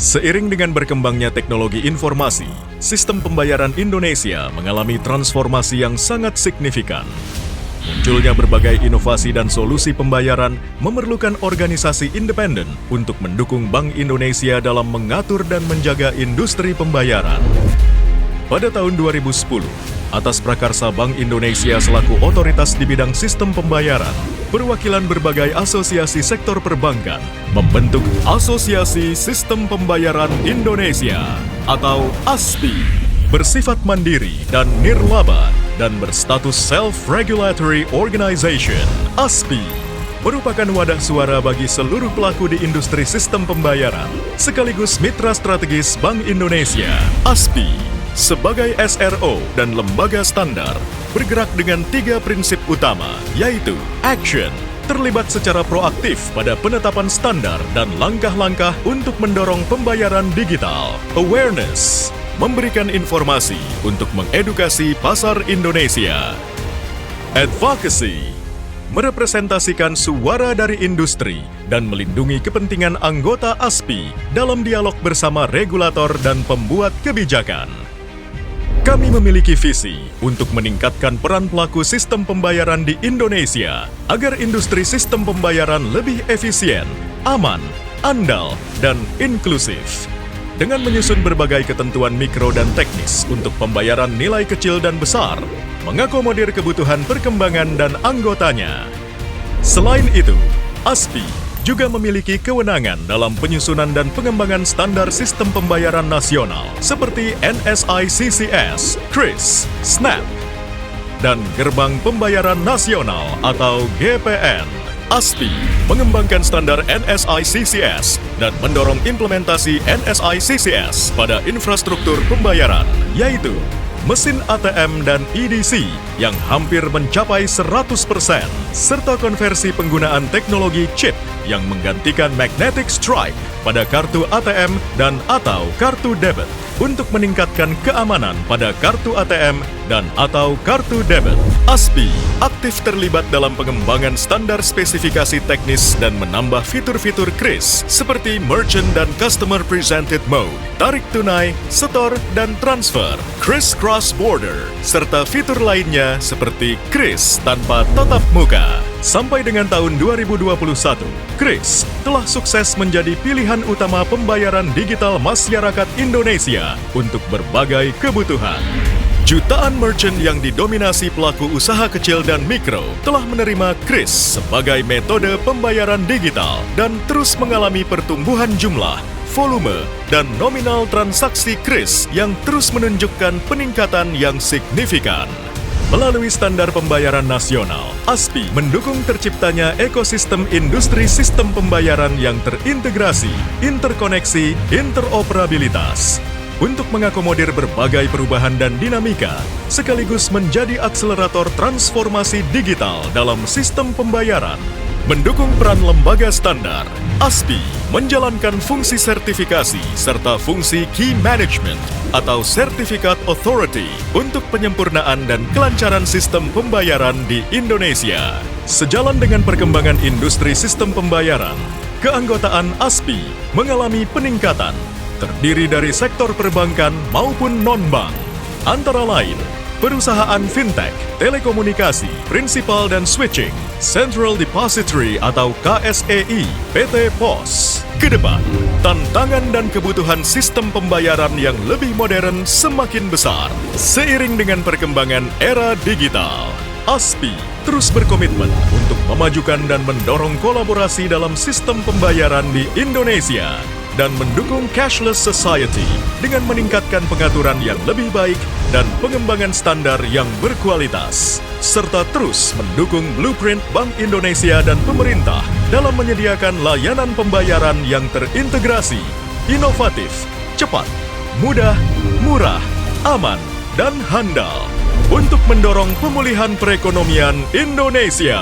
Seiring dengan berkembangnya teknologi informasi, sistem pembayaran Indonesia mengalami transformasi yang sangat signifikan. Munculnya berbagai inovasi dan solusi pembayaran memerlukan organisasi independen untuk mendukung Bank Indonesia dalam mengatur dan menjaga industri pembayaran. Pada tahun 2010, atas prakarsa Bank Indonesia selaku otoritas di bidang sistem pembayaran, perwakilan berbagai asosiasi sektor perbankan membentuk Asosiasi Sistem Pembayaran Indonesia atau ASPI, bersifat mandiri dan nirlaba dan berstatus Self-Regulatory Organization. ASPI merupakan wadah suara bagi seluruh pelaku di industri sistem pembayaran, sekaligus mitra strategis Bank Indonesia. ASPI sebagai SRO dan lembaga standar, bergerak dengan 3 prinsip utama, yaitu Action, terlibat secara proaktif pada penetapan standar dan langkah-langkah untuk mendorong pembayaran digital. Awareness, memberikan informasi untuk mengedukasi pasar Indonesia. Advocacy, merepresentasikan suara dari industri dan melindungi kepentingan anggota ASPI dalam dialog bersama regulator dan pembuat kebijakan. Kami memiliki visi untuk meningkatkan peran pelaku sistem pembayaran di Indonesia agar industri sistem pembayaran lebih efisien, aman, andal, dan inklusif. Dengan menyusun berbagai ketentuan mikro dan teknis untuk pembayaran nilai kecil dan besar, mengakomodir kebutuhan perkembangan dan anggotanya. Selain itu, ASPI juga memiliki kewenangan dalam penyusunan dan pengembangan standar sistem pembayaran nasional seperti NSI CCS, KRIS, SNAP, dan Gerbang Pembayaran Nasional atau GPN. ASPI mengembangkan standar NSI CCS dan mendorong implementasi NSI CCS pada infrastruktur pembayaran, yaitu mesin ATM dan EDC yang hampir mencapai 100%, serta konversi penggunaan teknologi chip yang menggantikan magnetic stripe pada kartu ATM dan atau kartu debit untuk meningkatkan keamanan pada kartu ATM dan atau kartu debit. ASPI aktif terlibat dalam pengembangan standar spesifikasi teknis dan menambah fitur-fitur KRIS seperti Merchant dan Customer Presented Mode, tarik tunai, setor, dan transfer, KRIS Cross Border, serta fitur lainnya seperti KRIS tanpa tatap muka. Sampai dengan tahun 2021, KRIS telah sukses menjadi pilihan utama pembayaran digital masyarakat Indonesia untuk berbagai kebutuhan. Jutaan merchant yang didominasi pelaku usaha kecil dan mikro telah menerima KRIS sebagai metode pembayaran digital dan terus mengalami pertumbuhan jumlah, volume, dan nominal transaksi KRIS yang terus menunjukkan peningkatan yang signifikan. Melalui standar pembayaran nasional, ASPI mendukung terciptanya ekosistem industri sistem pembayaran yang terintegrasi, interkoneksi, interoperabilitas untuk mengakomodir berbagai perubahan dan dinamika, sekaligus menjadi akselerator transformasi digital dalam sistem pembayaran. Mendukung peran lembaga standar, ASPI menjalankan fungsi sertifikasi serta fungsi Key Management atau Certificate Authority untuk penyempurnaan dan kelancaran sistem pembayaran di Indonesia. Sejalan dengan perkembangan industri sistem pembayaran, keanggotaan ASPI mengalami peningkatan, terdiri dari sektor perbankan maupun non-bank, antara lain perusahaan fintech, telekomunikasi, principal dan switching, Central Depository atau KSEI, PT POS. Kedepan, tantangan dan kebutuhan sistem pembayaran yang lebih modern semakin besar. Seiring dengan perkembangan era digital, ASPI terus berkomitmen untuk memajukan dan mendorong kolaborasi dalam sistem pembayaran di Indonesia dan mendukung cashless society dengan meningkatkan pengaturan yang lebih baik dan pengembangan standar yang berkualitas, serta terus mendukung blueprint Bank Indonesia dan pemerintah dalam menyediakan layanan pembayaran yang terintegrasi, inovatif, cepat, mudah, murah, aman, dan handal untuk mendorong pemulihan perekonomian Indonesia.